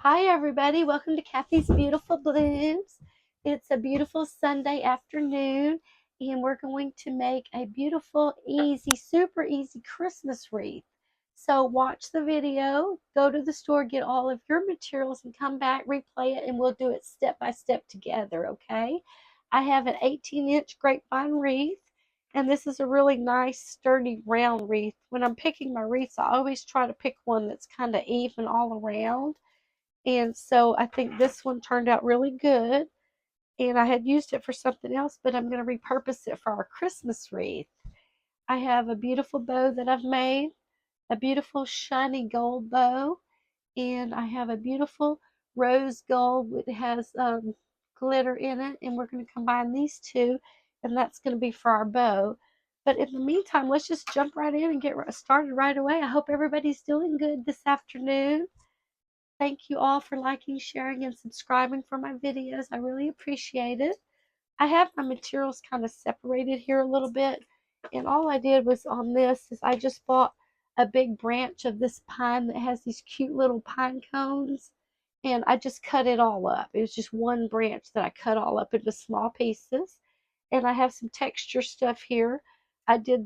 Hi everybody, welcome to Kathy's Beautiful Blooms. It's a beautiful Sunday afternoon and we're going to make a beautiful, easy, super easy Christmas wreath. So watch the video, go to the store, get all of your materials and come back, replay it, and we'll do it step by step together, okay? I have an 18-inch grapevine wreath and this is a really nice sturdy round wreath. When I'm picking my wreaths, I always try to pick one that's kind of even all around. And so I think this one turned out really good. And I had used it for something else, but I'm going to repurpose it for our Christmas wreath. I have a beautiful bow that I've made, a beautiful shiny gold bow, and I have a beautiful rose gold that has glitter in it. And we're going to combine these two, and that's going to be for our bow. But in the meantime, let's just jump right in and get started right away. I hope everybody's doing good this afternoon. Thank you all for liking, sharing, and subscribing for my videos. I really appreciate it. I have my materials kind of separated here a little bit. And all I did was on this is I just bought a big branch of this pine that has these cute little pine cones. And I just cut it all up. It was just one branch that I cut all up into small pieces. And I have some texture stuff here. I did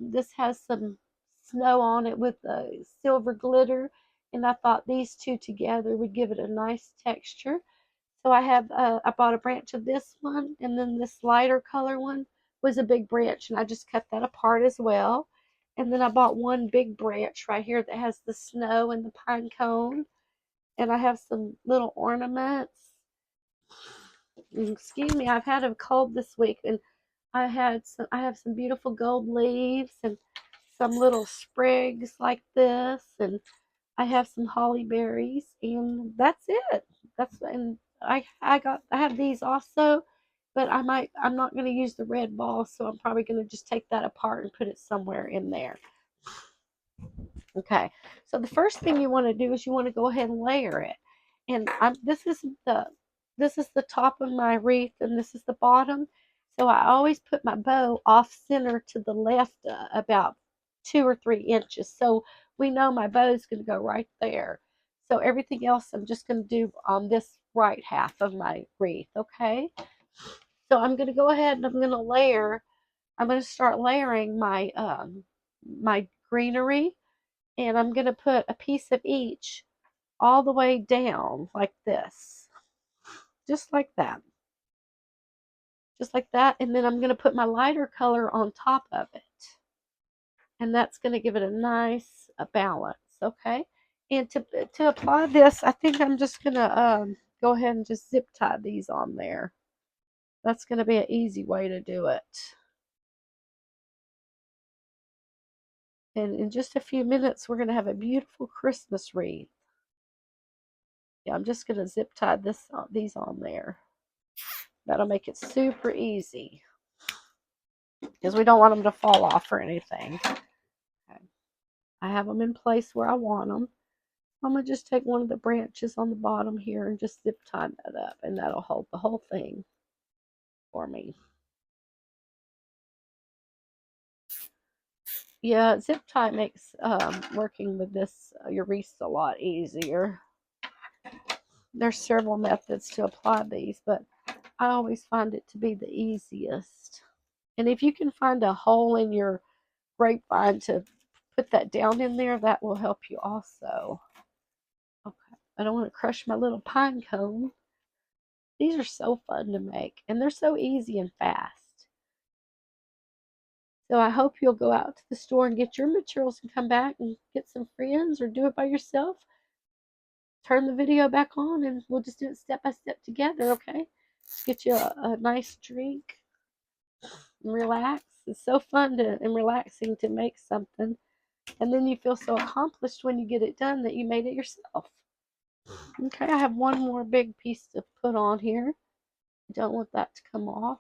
this has some snow on it with silver glitter, and I thought these two together would give it a nice texture. So I bought a branch of this one, and then this lighter color one was a big branch, and I just cut that apart as well. And then I bought one big branch right here that has the snow and the pine cone, and I have some little ornaments. Excuse me, I've had a cold this week, and I have some beautiful gold leaves and some little sprigs like this, and I have some holly berries, and that's it. And I have these also, but I'm not going to use the red ball, so I'm probably going to just take that apart and put it somewhere in there. Okay, so the first thing you want to do is you want to go ahead and layer it. And this is the top of my wreath, and this is the bottom. So I always put my bow off center to the left about 2 or 3 inches. So we know my bow is going to go right there. So everything else I'm just going to do on this right half of my wreath, okay? So I'm going to go ahead and I'm going to start layering my greenery, and I'm going to put a piece of each all the way down like this, just like that, and then I'm going to put my lighter color on top of it, and that's going to give it a nice balance, okay? And to apply this, I think I'm just going to go ahead and just zip tie these on there. That's going to be an easy way to do it. And in just a few minutes, we're going to have a beautiful Christmas wreath. Yeah, I'm just going to zip tie these on there. That'll make it super easy because we don't want them to fall off or anything. Okay. I have them in place where I want them. I'm going to just take one of the branches on the bottom here and just zip tie that up, and that'll hold the whole thing for me. Yeah, zip tie makes working with this your wreaths a lot easier. There's several methods to apply these, but I always find it to be the easiest. And if you can find a hole in your grapevine to put that down in there, that will help you also. Okay, I don't want to crush my little pine cone. These are so fun to make, and they're so easy and fast. So I hope you'll go out to the store and get your materials and come back and get some friends or do it by yourself. Turn the video back on and we'll just do it step by step together, okay? Just get you a nice drink and relax. It's so fun and relaxing to make something. And then you feel so accomplished when you get it done that you made it yourself. Okay, I have one more big piece to put on here. I don't want that to come off.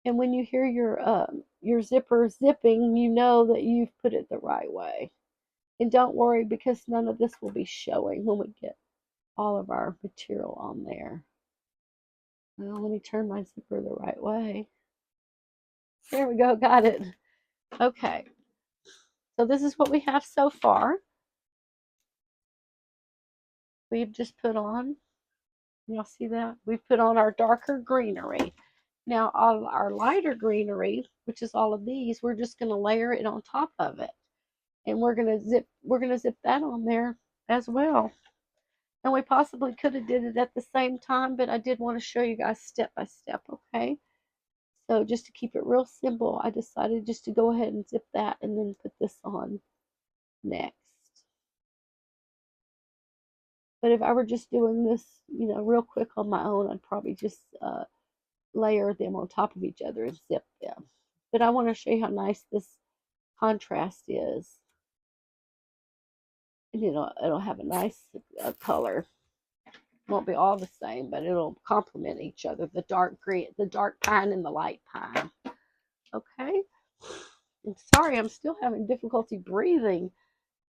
And when you hear your zipper zipping, you know that you've put it the right way. And don't worry, because none of this will be showing when we get all of our material on there. Well, let me turn my zipper the right way. There we go, got it. Okay, so this is what we have so far. we've just put on. Y'all see that? We've put on our darker greenery. Now all our lighter greenery, which is all of these, we're just going to layer it on top of it. And we're gonna zip that on there as well. And we possibly could have did it at the same time, but I did want to show you guys step by step, okay? So just to keep it real simple, I decided just to go ahead and zip that and then put this on next. But if I were just doing this, real quick on my own, I'd probably just layer them on top of each other and zip them. But I want to show you how nice this contrast is. And it'll have a nice color. Won't be all the same, but it'll complement each other. The dark green, the dark pine and the light pine. Okay. I'm sorry, I'm still having difficulty breathing.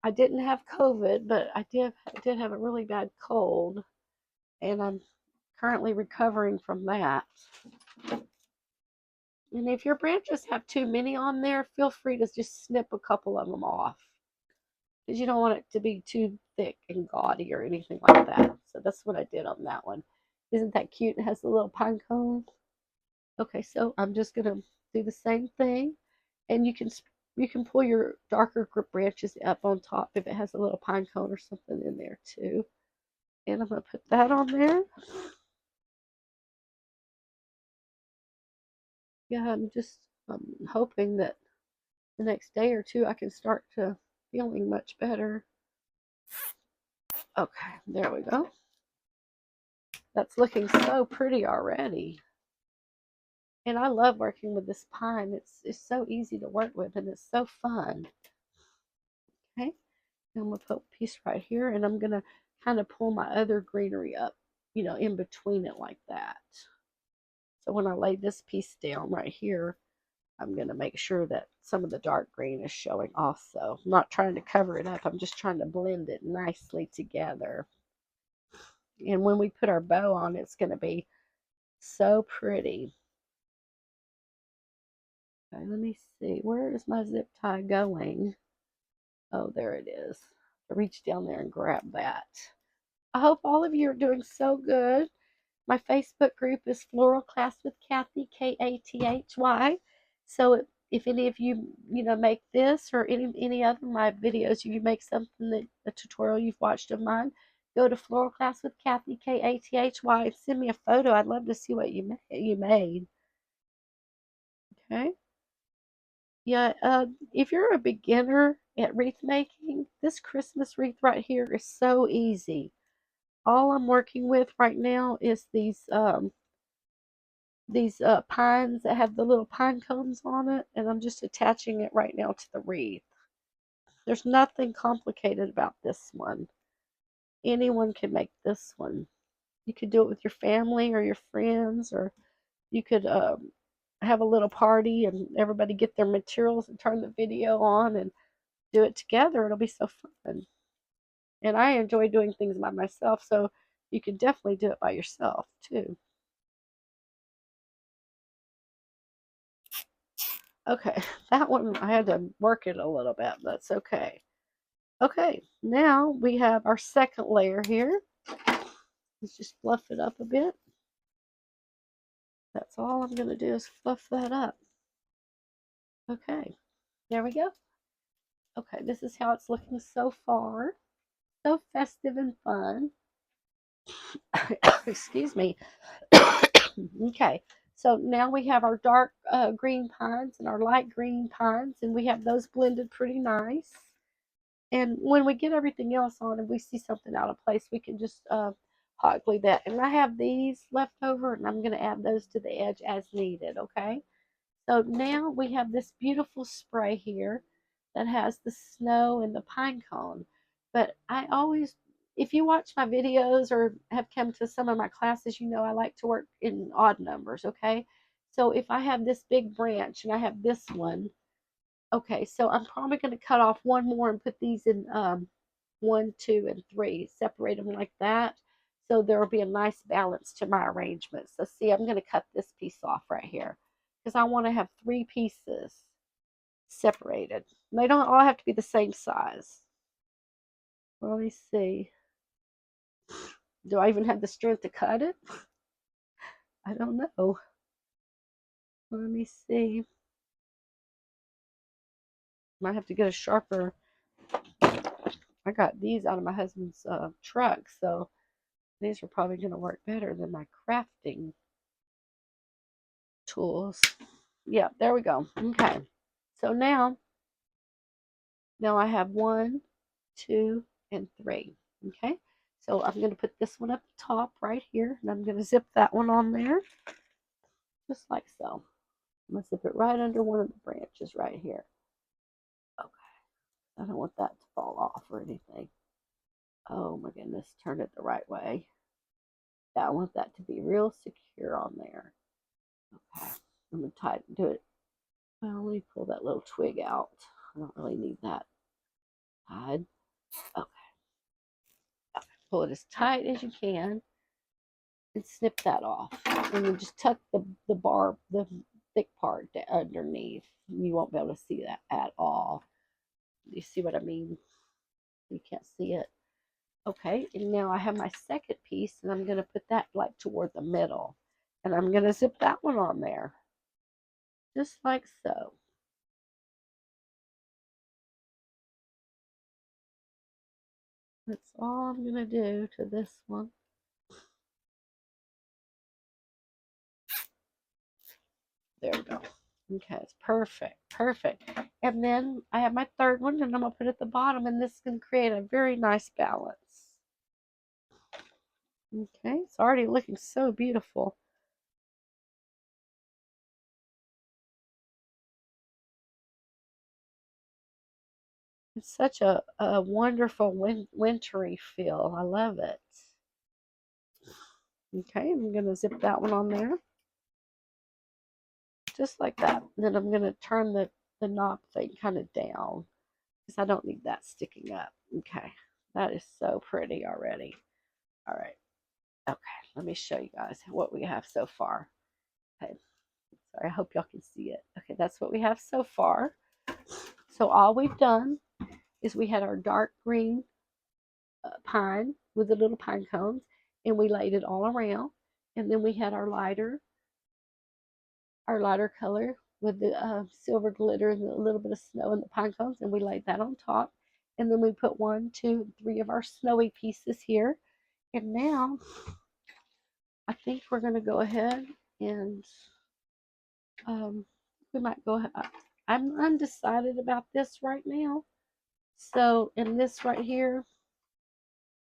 I didn't have COVID, but I did have a really bad cold, and I'm currently recovering from that. And if your branches have too many on there, feel free to just snip a couple of them off, because you don't want it to be too thick and gaudy or anything like that. So that's what I did on that one. Isn't that cute? It has a little pine cone. Okay, so I'm just gonna do the same thing, and you can pull your darker branches up on top if it has a little pine cone or something in there too. And I'm gonna put that on there. Yeah, I'm hoping that the next day or two I can start to feeling much better. Okay, there we go. That's looking so pretty already. And I love working with this pine. It's so easy to work with, and it's so fun. Okay, and I'm gonna put a piece right here, and I'm gonna kind of pull my other greenery up, in between it like that. So when I lay this piece down right here, I'm gonna make sure that some of the dark green is showing also. I'm not trying to cover it up. I'm just trying to blend it nicely together. And when we put our bow on, it's gonna be so pretty. Okay, let me see. Where is my zip tie going? Oh, there it is. I reach down there and grab that. I hope all of you are doing so good. My Facebook group is Floral Class with Kathy, Kathy. So if any of you, make this or any other of my videos, you make something that a tutorial you've watched of mine, go to Floral Class with Kathy, Kathy, and send me a photo. I'd love to see what you made. Okay. Yeah, if you're a beginner at wreath making, this Christmas wreath right here is so easy. All I'm working with right now is these pines that have the little pine cones on it, and I'm just attaching it right now to the wreath. There's nothing complicated about this one. Anyone can make this one. You could do it with your family or your friends, or you could have a little party and everybody get their materials and turn the video on and do it together. It'll be so fun. And I enjoy doing things by myself, so you can definitely do it by yourself too. Okay, that one I had to work it a little bit, but that's okay. Okay, now we have our second layer here. Let's just fluff it up a bit. That's all I'm going to do is fluff that up. Okay, there we go. Okay, this is how it's looking so far. So festive and fun. Excuse me. Okay, so now we have our dark green pines and our light green pines, and we have those blended pretty nice. And when we get everything else on and we see something out of place, we can just hot glue that. And I have these left over, and I'm going to add those to the edge as needed, okay? So now we have this beautiful spray here that has the snow and the pine cone. But I always, if you watch my videos or have come to some of my classes, you know I like to work in odd numbers, okay? So if I have this big branch and I have this one, okay, so I'm probably going to cut off one more and put these in 1, 2, and 3, separate them like that. So there will be a nice balance to my arrangement. So see, I'm going to cut this piece off right here because I want to have 3 pieces separated. They don't all have to be the same size. Let me see. Do I even have the strength to cut it? I don't know. Let me see. Might have to get a sharper. I got these out of my husband's truck, so these are probably going to work better than my crafting tools. Yeah, there we go. Okay. So now I have 1, 2, and 3. Okay. So I'm going to put this one up top right here, and I'm going to zip that one on there, just like so. I'm going to zip it right under one of the branches right here. Okay. I don't want that to fall off or anything. Oh my goodness, turn it the right way. Yeah, I want that to be real secure on there. Okay. I'm going to tighten to it. Well, let me pull that little twig out. I don't really need that tied. Okay. Pull it as tight as you can and snip that off. And then just tuck the barb, the thick part underneath. You won't be able to see that at all. You see what I mean? You can't see it. Okay, and now I have my second piece, and I'm going to put that like toward the middle. And I'm going to zip that one on there. Just like so. That's all I'm going to do to this one. There we go. Okay, it's perfect, perfect. And then I have my third one, and I'm going to put it at the bottom, and this can create a very nice balance. Okay, it's already looking so beautiful. It's such a wonderful wintry feel. I love it. Okay, I'm going to zip that one on there. Just like that. Then I'm going to turn the knob thing kind of down because I don't need that sticking up. Okay, that is so pretty already. All right. Okay, let me show you guys what we have so far. Okay, sorry, I hope y'all can see it. Okay, that's what we have so far. So all we've done is we had our dark green pine with the little pine cones, and we laid it all around. And then we had our lighter color with the silver glitter and a little bit of snow and the pine cones, and we laid that on top. And then we put 1, 2, 3 of our snowy pieces here. And now I think we're going to go ahead and we might go ahead. I'm undecided about this right now. So in this right here,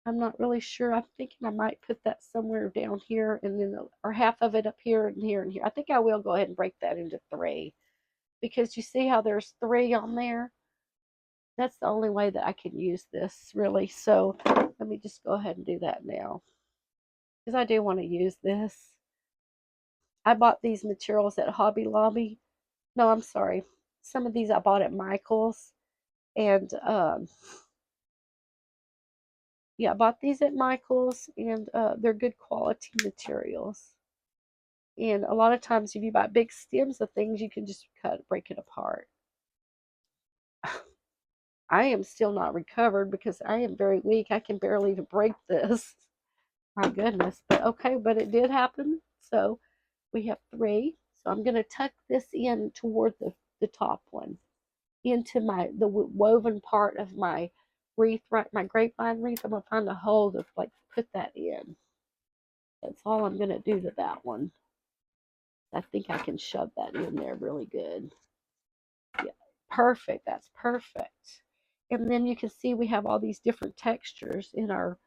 I'm not really sure. I'm thinking I might put that somewhere down here and then, or half of it up here and here and here. I think I will go ahead and break that into 3 because you see how there's 3 on there? That's the only way that I can use this really. So let me just go ahead and do that now because I do want to use this. I bought these materials at Hobby Lobby. No, I'm sorry. Some of these I bought at Michael's. And yeah, I bought these at Michael's, and they're good quality materials. And a lot of times, if you buy big stems of things, you can just break it apart. I am still not recovered because I am very weak. I can barely even break this. My goodness. But okay, but it did happen. So we have 3. So I'm going to tuck this in toward the top one into the woven part of my wreath, right? My grapevine wreath. I'm going to find a hole to like put that in. That's all I'm going to do to that one. I think I can shove that in there really good. Yeah, perfect. That's perfect. And then you can see we have all these different textures in our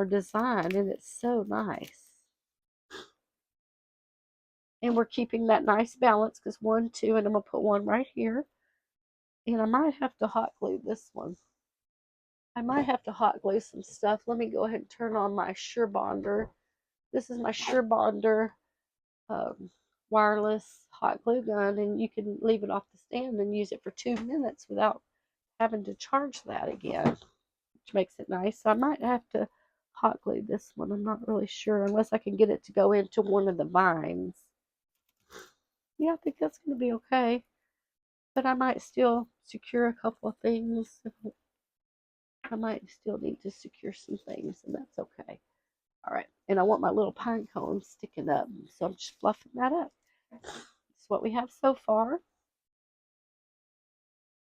design, and it's so nice. And we're keeping that nice balance because 1, 2, and I'm gonna put 1 right here. And I might have to hot glue this one. I might have to hot glue some stuff. Let me go ahead and turn on my Sure Bonder. This is my Sure Bonder wireless hot glue gun, and you can leave it off the stand and use it for 2 minutes without having to charge that again, which makes it nice. So I might have to hot glue this one. I'm not really sure unless I can get it to go into one of the vines. Yeah, I think that's going to be okay. But I might still secure a couple of things. I might still need to secure some things, and that's okay. All right, and I want my little pine cone sticking up, so I'm just fluffing that up. That's what we have so far.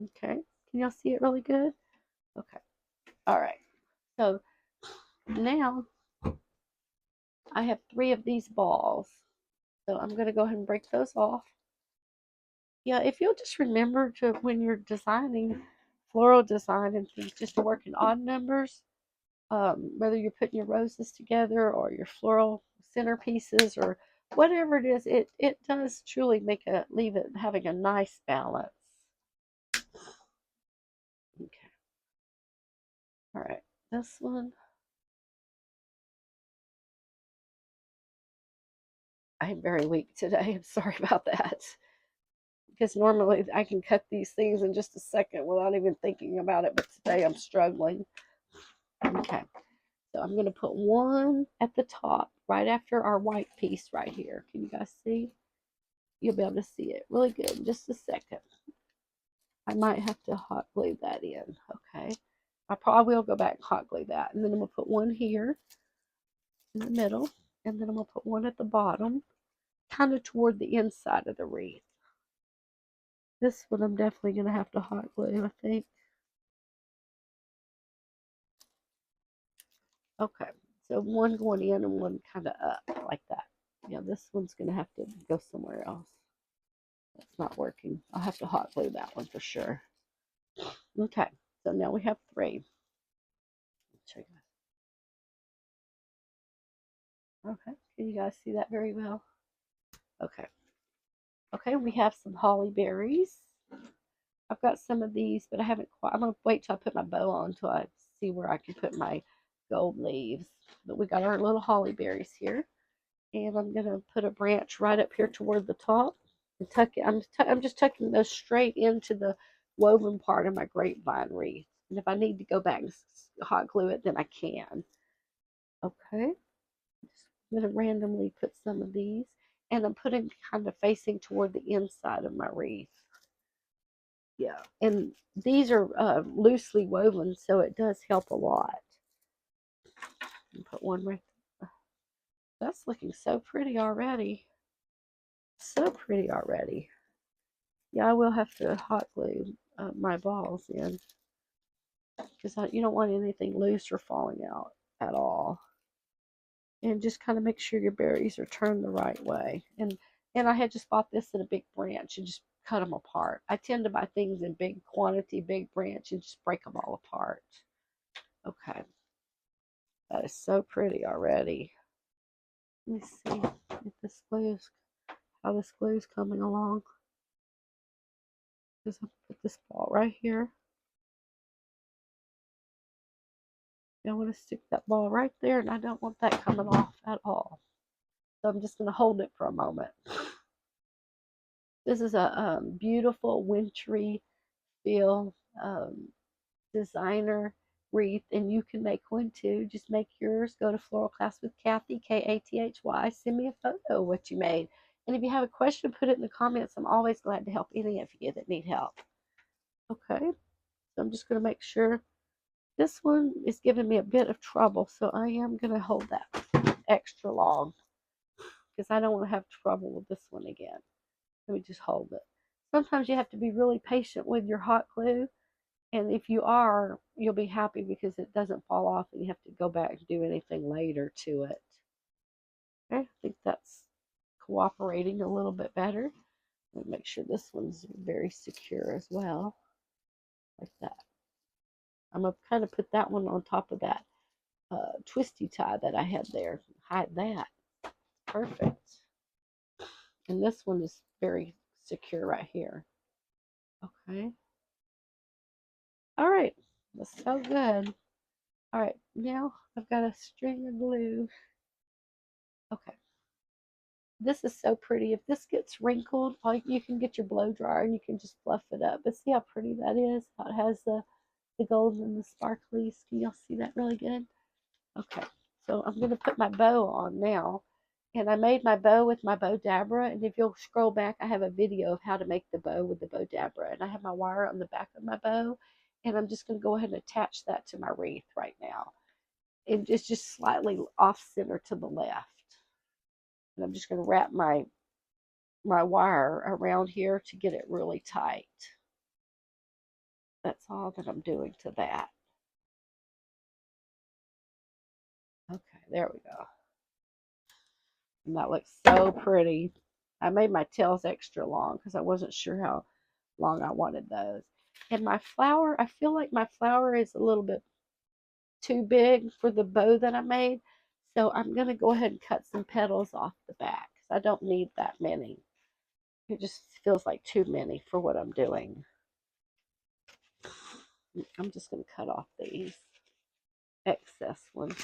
Okay, can y'all see it really good? Okay, all right. So now I have 3 of these balls. So I'm going to go ahead and break those off. Yeah, if you'll just remember to, when you're designing floral design and things, just to work in odd numbers, whether you're putting your roses together or your floral centerpieces or whatever it is, it does truly leave it having a nice balance. Okay. All right, this one. I'm very weak today. I'm sorry about that. Because normally I can cut these things in just a second without even thinking about it, but today I'm struggling. Okay, so I'm going to put one at the top right after our white piece right here. Can you guys see? You'll be able to see it really good in just a second. I might have to hot glue that in. Okay, I probably will go back and hot glue that, and then I'm going to put one here in the middle, and then I'm going to put one at the bottom, kind of toward the inside of the wreath. This one I'm definitely going to have to hot glue, I think. Okay, so one going in and one kind of up like that. Yeah, this one's going to have to go somewhere else. That's not working. I'll have to hot glue that one for sure. Okay, so now we have 3. Check that. Okay, can you guys see that very well? Okay. Okay, we have some holly berries. I've got some of these, but I haven't quite. I'm going to wait till I put my bow on until I see where I can put my gold leaves. But we got our little holly berries here. And I'm going to put a branch right up here toward the top and tuck it. I'm just tucking those straight into the woven part of my grapevine wreath. And if I need to go back and hot glue it, then I can. Okay. I'm going to randomly put some of these. And I'm putting kind of facing toward the inside of my wreath. Yeah. And these are loosely woven, so it does help a lot. Put one right there. That's looking so pretty already. So pretty already. Yeah, I will have to hot glue my balls in because you don't want anything loose or falling out at all. And just kind of make sure your berries are turned the right way. And I had just bought this in a big branch and just cut them apart. I tend to buy things in big quantity, big branch, and just break them all apart. Okay, that is so pretty already. Let me see if this glue's, how this glue's coming along. Just put this ball right here. I want to stick that ball right there, and I don't want that coming off at all. So I'm just going to hold it for a moment. This is a beautiful wintry feel designer wreath, and you can make one too. Just make yours. Go to Floral Class with Kathy, Kathy. Send me a photo of what you made. And if you have a question, put it in the comments. I'm always glad to help any of you that need help. Okay, so I'm just going to make sure. This one is giving me a bit of trouble, so I am going to hold that extra long because I don't want to have trouble with this one again. Let me just hold it. Sometimes you have to be really patient with your hot glue, and if you are, you'll be happy because it doesn't fall off and you have to go back and do anything later to it. Okay, I think that's cooperating a little bit better. Let me make sure this one's very secure as well, like that. I'm going to kind of put that one on top of that twisty tie that I had there. Hide that. Perfect. And this one is very secure right here. Okay. All right. That's so good. All right. Now I've got a string of glue. Okay. This is so pretty. If this gets wrinkled, you can get your blow dryer and you can just fluff it up. But see how pretty that is? How it has the golds and the sparklies. Can y'all see that really good? Okay. So I'm going to put my bow on now. And I made my bow with my bow dabra. And if you'll scroll back, I have a video of how to make the bow with the bow dabra. And I have my wire on the back of my bow. And I'm just going to go ahead and attach that to my wreath right now. it's just slightly off center to the left. And I'm just going to wrap my wire around here to get it really tight. That's all that I'm doing to that. Okay, there we go. And that looks so pretty. I made my tails extra long because I wasn't sure how long I wanted those. And my flower, I feel like my flower is a little bit too big for the bow that I made. So I'm going to go ahead and cut some petals off the back. I don't need that many. It just feels like too many for what I'm doing. I'm just going to cut off these excess ones.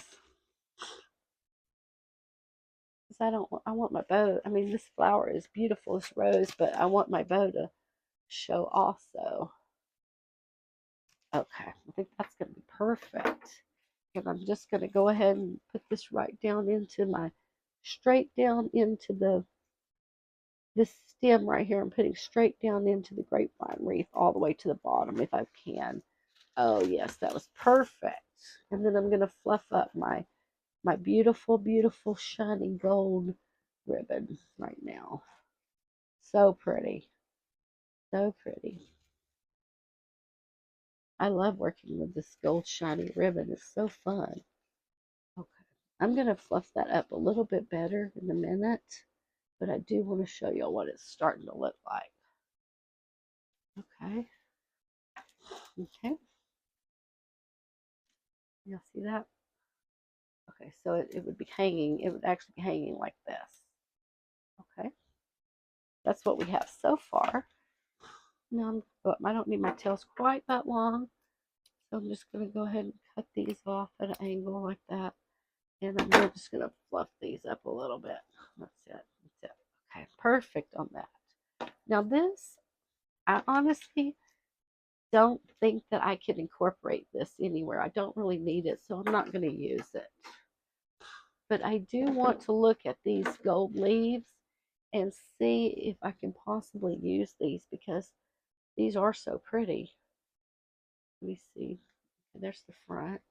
Because I want my bow. I mean, this flower is beautiful, this rose, but I want my bow to show also. Okay, I think that's going to be perfect. And I'm just going to go ahead and put this right down into straight down into this stem right here. I'm putting straight down into the grapevine wreath all the way to the bottom if I can. Oh yes, that was perfect. And then I'm going to fluff up my beautiful, beautiful shiny gold ribbon right now. So pretty. So pretty. I love working with this gold shiny ribbon. It's so fun. Okay. I'm going to fluff that up a little bit better in a minute, but I do want to show you what it's starting to look like. Okay. Okay. You'll see that? Okay, so it would be hanging, it would actually be hanging like this. Okay. That's what we have so far. Now, I don't need my tails quite that long, so I'm just going to go ahead and cut these off at an angle like that. And I'm just going to fluff these up a little bit. That's it. That's it. Okay, perfect on that. Now this, I honestly don't think that I can incorporate this anywhere. I don't really need it, so I'm not going to use it. But I do want to look at these gold leaves and see if I can possibly use these because these are so pretty. Let me see. And there's the front.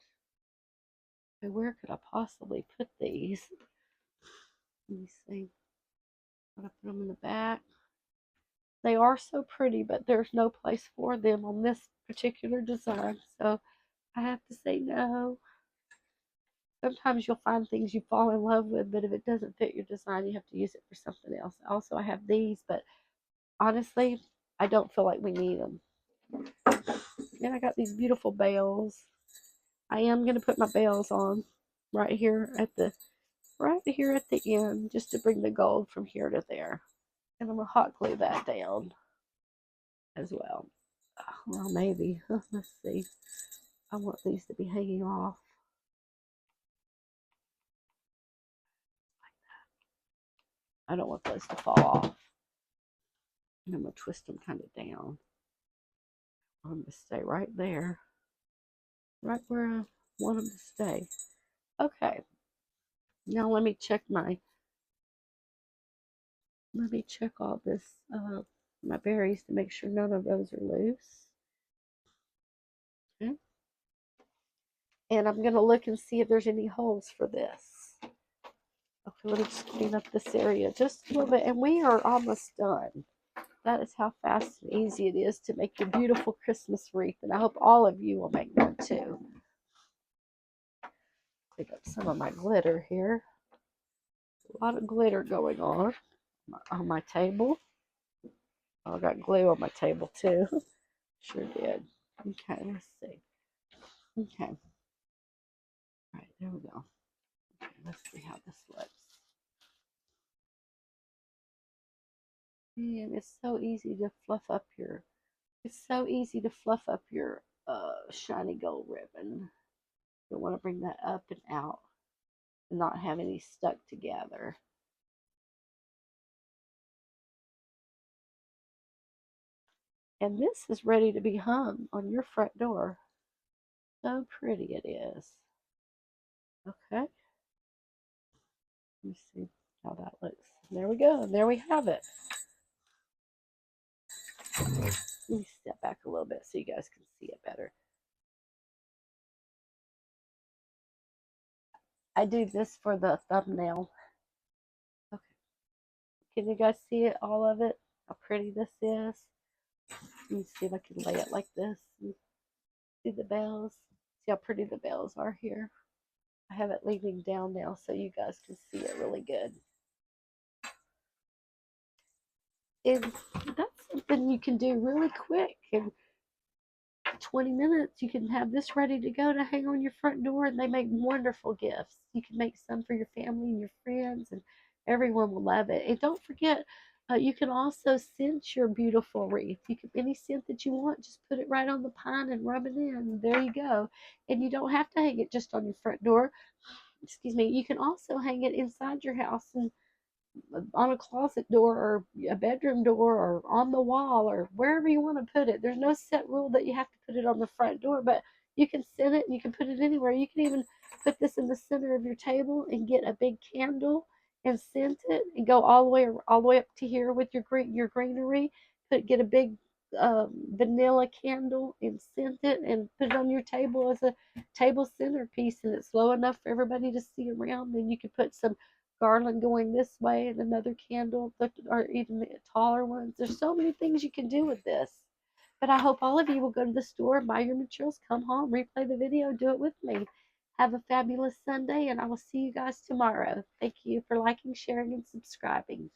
And where could I possibly put these? Let me see. I'm going to put them in the back. They are so pretty, but there's no place for them on this particular design. So I have to say no. Sometimes you'll find things you fall in love with, but if it doesn't fit your design, you have to use it for something else. Also, I have these, but honestly, I don't feel like we need them. And I got these beautiful bells. I am going to put my bells on right here at the end just to bring the gold from here to there. And I'm going to hot glue that down as well. Well, maybe. Let's see. I want these to be hanging off. Like that. I don't want those to fall off. And I'm going to twist them kind of down. I'm going to stay right there. Right where I want them to stay. Okay. Now let me check all this, my berries to make sure none of those are loose. Okay. And I'm going to look and see if there's any holes for this. Okay, let me just clean up this area just a little bit. And we are almost done. That is how fast and easy it is to make your beautiful Christmas wreath. And I hope all of you will make one too. Pick up some of my glitter here. A lot of glitter going on my table. Oh, I got glue on my table too. Sure did. Okay, let's see. Okay. All right, there we go. Okay, let's see how this looks. And it's so easy to fluff up your shiny gold ribbon. You want to bring that up and out and not have any stuck together. And this is ready to be hung on your front door. So pretty it is. Okay. Let me see how that looks. There we go. And there we have it. Let me step back a little bit so you guys can see it better. I do this for the thumbnail. Okay. Can you guys see it, all of it? How pretty this is? Let me see if I can lay it like this. See the bells? See how pretty the bells are here? I have it leaning down now so you guys can see it really good. And that's something you can do really quick. In 20 minutes, you can have this ready to go to hang on your front door, and they make wonderful gifts. You can make some for your family and your friends, and everyone will love it. And don't forget, you can also scent your beautiful wreath. You can any scent that you want, just put it right on the pine and rub it in. There you go. And you don't have to hang it just on your front door. Excuse me. You can also hang it inside your house and on a closet door or a bedroom door or on the wall or wherever you want to put it. There's no set rule that you have to put it on the front door, but you can set it and you can put it anywhere. You can even put this in the center of your table and get a big candle and scent it and go all the way up to here with your greenery. Get a big vanilla candle and scent it and put it on your table as a table centerpiece, and it's low enough for everybody to see around. Then you can put some garland going this way and another candle, or even the taller ones. There's so many things you can do with this. But I hope all of you will go to the store, buy your materials, come home, replay the video, do it with me. Have a fabulous Sunday, and I will see you guys tomorrow. Thank you for liking, sharing, and subscribing.